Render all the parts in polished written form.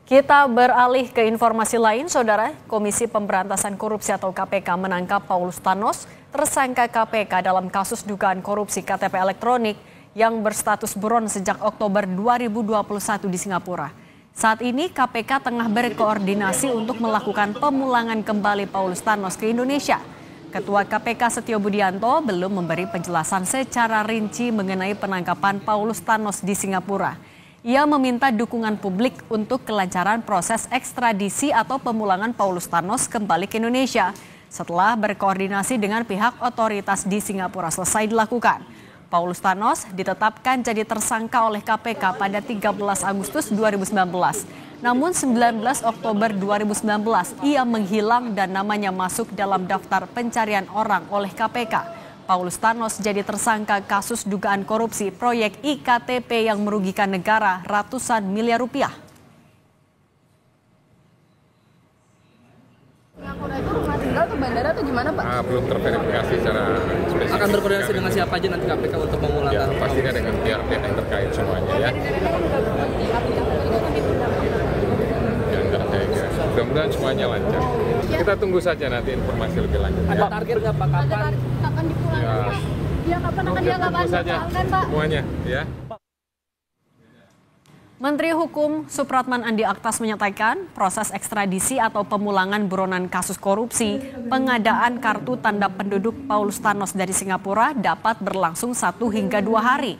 Kita beralih ke informasi lain, Saudara. Komisi Pemberantasan Korupsi atau KPK menangkap Paulus Thanos, tersangka KPK dalam kasus dugaan korupsi KTP elektronik yang berstatus buron sejak Oktober 2021 di Singapura. Saat ini KPK tengah berkoordinasi untuk melakukan pemulangan kembali Paulus Thanos ke Indonesia. Ketua KPK Setio Budianto belum memberi penjelasan secara rinci mengenai penangkapan Paulus Thanos di Singapura. Ia meminta dukungan publik untuk kelancaran proses ekstradisi atau pemulangan Paulus Thanos kembali ke Indonesia setelah berkoordinasi dengan pihak otoritas di Singapura selesai dilakukan. Paulus Thanos ditetapkan jadi tersangka oleh KPK pada 13 Agustus 2019. Namun 19 Oktober 2019 ia menghilang dan namanya masuk dalam daftar pencarian orang oleh KPK. Paulus Thanos jadi tersangka kasus dugaan korupsi proyek IKTP yang merugikan negara ratusan miliar rupiah. Singapura itu rumah tinggal atau bandara atau gimana, Pak? Belum terverifikasi secara spesifik. Akan berkoordinasi dengan siapa aja nanti KPK untuk memulangkan? Ya, pastinya dengan pihak-pihak yang terkait semuanya ya. Mudah-mudahan semuanya lancar. Kita tunggu saja nanti informasi lebih lanjut. Ada target nggak Pak? Kapan dipulangkan? Ya, kapan akan diangkat saja Pak? semuanya ya. Menteri Hukum Supratman Andi Aktas menyatakan proses ekstradisi atau pemulangan buronan kasus korupsi pengadaan kartu tanda penduduk Paulus Thanos dari Singapura dapat berlangsung 1 hingga 2 hari.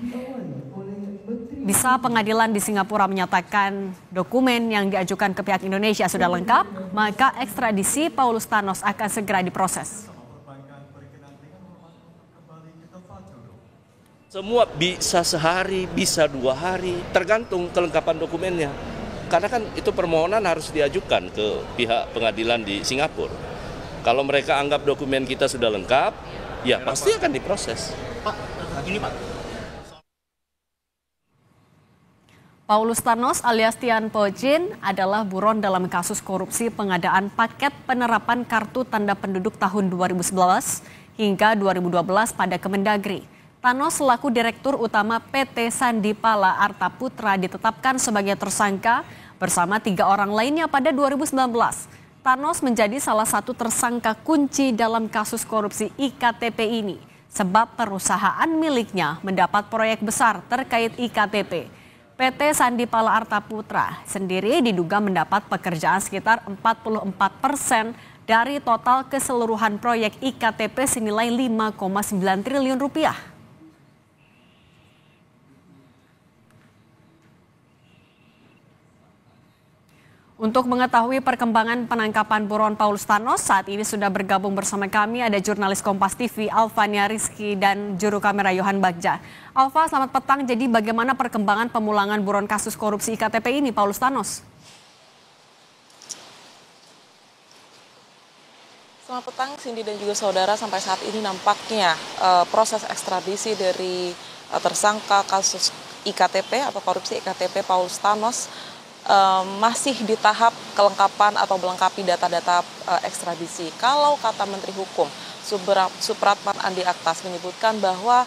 Bisa pengadilan di Singapura menyatakan dokumen yang diajukan ke pihak Indonesia sudah lengkap, maka ekstradisi Paulus Thanos akan segera diproses. Semua bisa sehari, bisa 2 hari, tergantung kelengkapan dokumennya. Karena kan itu permohonan harus diajukan ke pihak pengadilan di Singapura. Kalau mereka anggap dokumen kita sudah lengkap, ya pasti akan diproses. Pak, gini Pak. Paulus Thanos alias Tian Po Jin adalah buron dalam kasus korupsi pengadaan paket penerapan kartu tanda penduduk tahun 2011 hingga 2012 pada Kemendagri. Thanos selaku Direktur Utama PT Sandipala Arta Putra ditetapkan sebagai tersangka bersama 3 orang lainnya pada 2019. Thanos menjadi salah satu tersangka kunci dalam kasus korupsi IKTP ini sebab perusahaan miliknya mendapat proyek besar terkait IKTP. PT Sandipala Arta Putra sendiri diduga mendapat pekerjaan sekitar 44% dari total keseluruhan proyek IKTP senilai 5,9 triliun rupiah. Untuk mengetahui perkembangan penangkapan buron Paulus Thanos, saat ini sudah bergabung bersama kami ada jurnalis Kompas TV Alvania Rizky dan juru kamera Yohan Bagja. Alva, selamat petang. Jadi bagaimana perkembangan pemulangan buron kasus korupsi IKTP ini, Paulus Thanos? Selamat petang, Cindy dan juga saudara. Sampai saat ini nampaknya proses ekstradisi dari tersangka kasus IKTP atau korupsi IKTP Paulus Thanos masih di tahap kelengkapan atau melengkapi data-data ekstradisi. Kalau kata Menteri Hukum Supratman Andi Aktas menyebutkan bahwa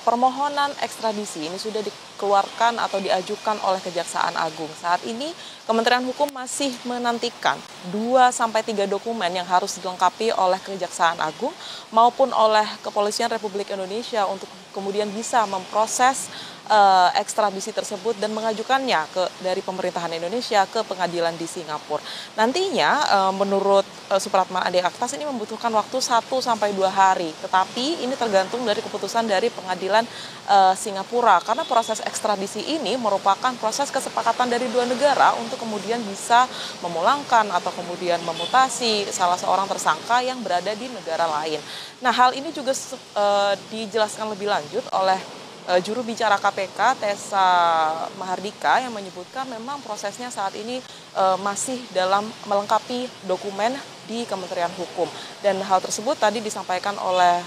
permohonan ekstradisi ini sudah dikeluarkan atau diajukan oleh Kejaksaan Agung. Saat ini Kementerian Hukum masih menantikan 2-3 dokumen yang harus dilengkapi oleh Kejaksaan Agung maupun oleh Kepolisian Republik Indonesia untuk kemudian bisa memproses ekstradisi tersebut dan mengajukannya dari pemerintahan Indonesia ke pengadilan di Singapura. Nantinya menurut Supratman Andi Aktas ini membutuhkan waktu 1-2 hari, tetapi ini tergantung dari keputusan dari pengadilan Singapura karena proses ekstradisi ini merupakan proses kesepakatan dari 2 negara untuk kemudian bisa memulangkan atau kemudian memutasi salah seorang tersangka yang berada di negara lain. Nah, hal ini juga dijelaskan lebih lanjut oleh juru bicara KPK Tessa Mahardika yang menyebutkan memang prosesnya saat ini masih dalam melengkapi dokumen di Kementerian Hukum. Dan hal tersebut tadi disampaikan oleh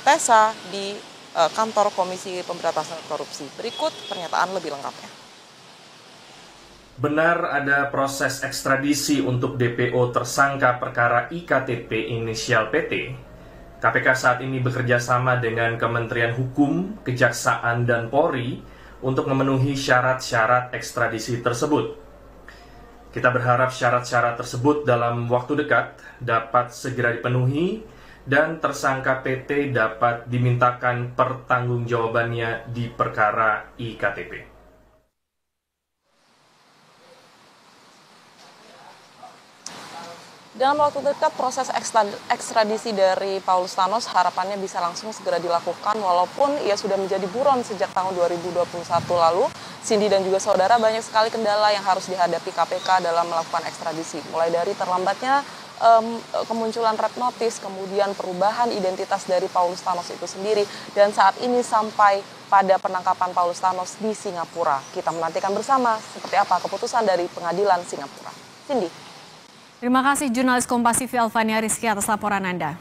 Tessa di kantor Komisi Pemberantasan Korupsi. Berikut pernyataan lebih lengkapnya. Benar ada proses ekstradisi untuk DPO tersangka perkara IKTP inisial PT. KPK saat ini bekerja sama dengan Kementerian Hukum, Kejaksaan, dan Polri untuk memenuhi syarat-syarat ekstradisi tersebut. Kita berharap syarat-syarat tersebut dalam waktu dekat dapat segera dipenuhi dan tersangka PT dapat dimintakan pertanggungjawabannya di perkara IKTP. Dalam waktu dekat, proses ekstradisi dari Paulus Thanos harapannya bisa langsung segera dilakukan walaupun ia sudah menjadi buron sejak tahun 2021 lalu. Cindy dan juga saudara, banyak sekali kendala yang harus dihadapi KPK dalam melakukan ekstradisi. Mulai dari terlambatnya kemunculan red notice, kemudian perubahan identitas dari Paulus Thanos itu sendiri, dan saat ini sampai pada penangkapan Paulus Thanos di Singapura. Kita menantikan bersama seperti apa keputusan dari pengadilan Singapura. Cindy. Terima kasih jurnalis Kompas TV Alvania Rizky atas laporan Anda.